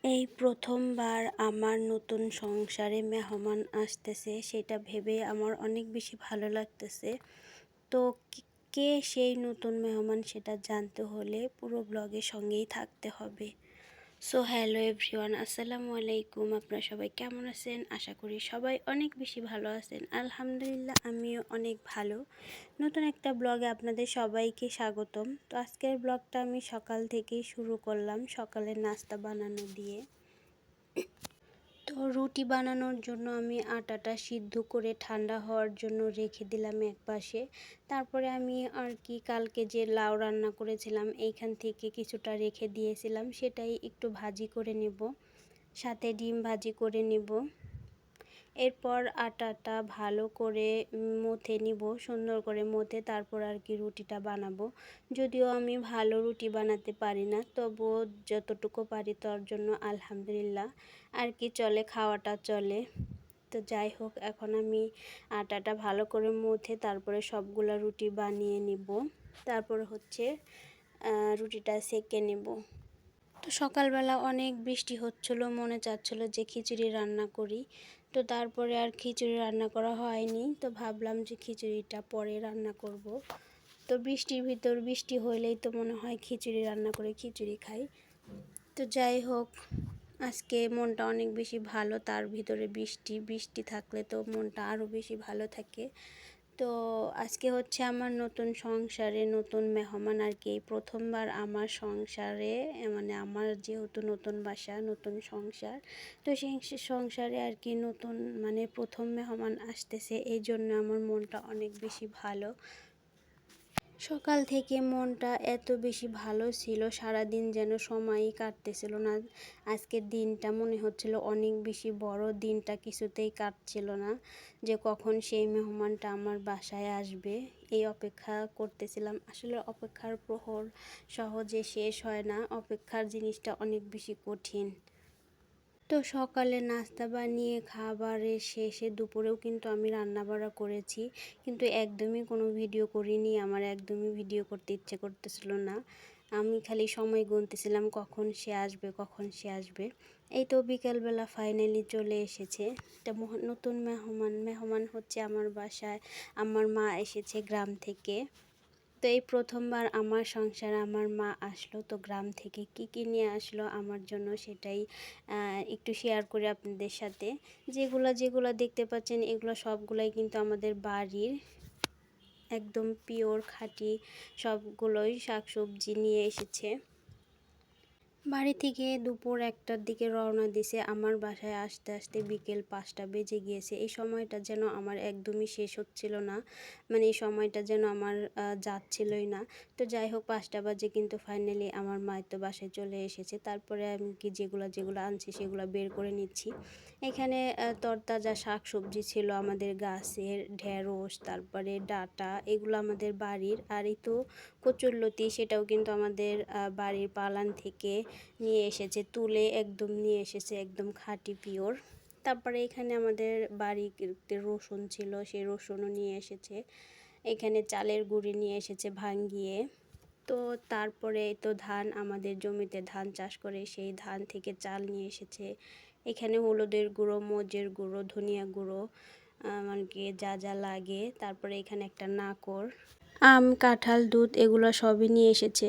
এই প্রথমবার আমার নতুন সংসারে মেহমান আসতেছে, সেটা ভেবে আমার অনেক বেশি ভালো লাগতেছে। তো কে সেই নতুন মেহমান সেটা জানতে হলে পুরো ব্লগের সঙ্গেই থাকতে হবে। সো হ্যালো এভরিওয়ান, আসসালামু আলাইকুম। আপনারা সবাই কেমন আছেন? আশা করি সবাই অনেক বেশি ভালো আছেন। আলহামদুলিল্লাহ, আমিও অনেক ভালো। নতুন একটা ব্লগে আপনাদের সবাইকে স্বাগতম। তো আজকের ব্লগটা আমি সকাল থেকেই শুরু করলাম, সকালের নাস্তা বানানো দিয়ে। তো রুটি বানানোর জন্য আমি আটাটা সিদ্ধ করে ঠান্ডা হওয়ার জন্য রেখে দিলাম একপাশে। তারপরে আমি আর কি কালকে যে লাউ রান্না করেছিলাম এইখান থেকে কিছুটা রেখে দিয়েছিলাম, সেটাই একটু ভাজি করে নেব, সাথে ডিম ভাজি করে নেব। এরপর আটাটা ভালো করে মথে নিব, সুন্দর করে মথে তারপর আর কি রুটিটা বানাবো। যদিও আমি ভালো রুটি বানাতে পারি না, তবুও যতটুকু পারি তার জন্য আলহামদুলিল্লাহ আর কি চলে, খাওয়াটা চলে। তো যাই হোক, এখন আমি আটাটা ভালো করে মথে তারপরে সবগুলা রুটি বানিয়ে নিব। তারপর হচ্ছে রুটিটা সেঁকে নেব। তো সকালবেলা অনেক বৃষ্টি হচ্ছিলো, মনে চাচ্ছিলো যে খিচুড়ি রান্না করি। তো তারপরে আর খিচুড়ি রান্না করা হয়নি, তো ভাবলাম যে খিচুড়িটা পরে রান্না করব। তো বৃষ্টির ভিতর বৃষ্টি হইলেই তো মনে হয় খিচুড়ি রান্না করে খিচুড়ি খাই। তো যাই হোক, আজকে মনটা অনেক বেশি ভালো, তার ভিতরে বৃষ্টি বৃষ্টি থাকলে তো মনটা আরও বেশি ভালো থাকে। তো আজকে হচ্ছে আমার নতুন সংসারে নতুন মেহমান আর কি, প্রথমবার আমার সংসারে, মানে আমার যেহেতু নতুন বাসা নতুন সংসার, তো সেই সংসারে আর কি নতুন মানে প্রথম মেহমান আসতেছে, এই জন্য আমার মনটা অনেক বেশি ভালো। সকাল থেকে মনটা এত বেশি ভালো ছিল, সারাদিন যেন সময়ই কাটতেছিল না। আজকের দিনটা মনে হচ্ছিল অনেক বেশি বড়, দিনটা কিছুতেই কাটছিল না যে কখন সেই মেহমানটা আমার বাসায় আসবে। এই অপেক্ষা করতেছিলাম। আসলে অপেক্ষার প্রহর সহজে শেষ হয় না, অপেক্ষার জিনিসটা অনেক বেশি কঠিন। তো সকালে নাস্তা বানিয়ে খাবারের শেষে দুপুরেও কিন্তু আমি রান্না বাড়া করেছি, কিন্তু একদমই কোনো ভিডিও করিনি। আমার একদমই ভিডিও করতে ইচ্ছে করতেছিল না, আমি খালি সময় গুনতেছিলাম কখন সে আসবে কখন সে আসবে। এই তো বিকালবেলা ফাইনালি চলে এসেছে। একটা নতুন মেহমান হচ্ছে আমার বাসায়, আমার মা এসেছে গ্রাম থেকে। তো এই প্রথমবার আমার সংসারে আমার মা আসলো, তো গ্রাম থেকে কি কি নিয়ে আসলো আমার জন্য সেটাই একটু শেয়ার করি আপনাদের সাথে। যেগুলো দেখতে পাচ্ছেন এগুলো সবগুলাই কিন্তু আমাদের বাড়ির একদম পিওর খাঁটি সবগুলোই শাকসবজি নিয়ে এসেছে। বাড়ি থেকে দুপুর 1টার দিকে রওনা দিছে, আমার বাসায় আসতে আসতে বিকেল 5টা বেজে গিয়েছে। এই সময়টা যেন আমার একদমই শেষ হচ্ছিল না, মানে এই সময়টা যেন আমার যাচ্ছিলই না। তো যাই হোক, 5টা বাজে কিন্তু ফাইনালি আমার মায়ের তো বাসায় চলে এসেছে। তারপরে আমি কি যেগুলো আনছি সেগুলো বের করে নিচ্ছি। এখানে তরতাজা শাক সবজি ছিল আমাদের গাছের, ঢেঁড়স, তারপরে ডাঁটা, এগুলো আমাদের বাড়ির। আর এই তো কচুরলতি, সেটাও কিন্তু আমাদের বাড়ির পালান থেকে নিয়ে এসেছে, তুলে একদম নিয়ে এসেছে, একদম খাঁটি পিওর। তারপরে এখানে আমাদের বাড়িতে রসুন ছিল, সেই রসুনও নিয়ে এসেছে। এখানে চালের গুঁড়ি নিয়ে এসেছে ভাঙ্গিয়ে। তো তারপরে তো ধান, আমাদের জমিতে ধান চাষ করে, সেই ধান থেকে চাল নিয়ে এসেছে। এখানে হলুদের গুঁড়ো, মরিচের গুঁড়ো, ধনিয়া গুঁড়ো, মানে কি যা যা লাগে। তারপরে এখানে একটা নাকড়, আম, কাঁঠাল, দুধ, এগুলো সবই নিয়ে এসেছে।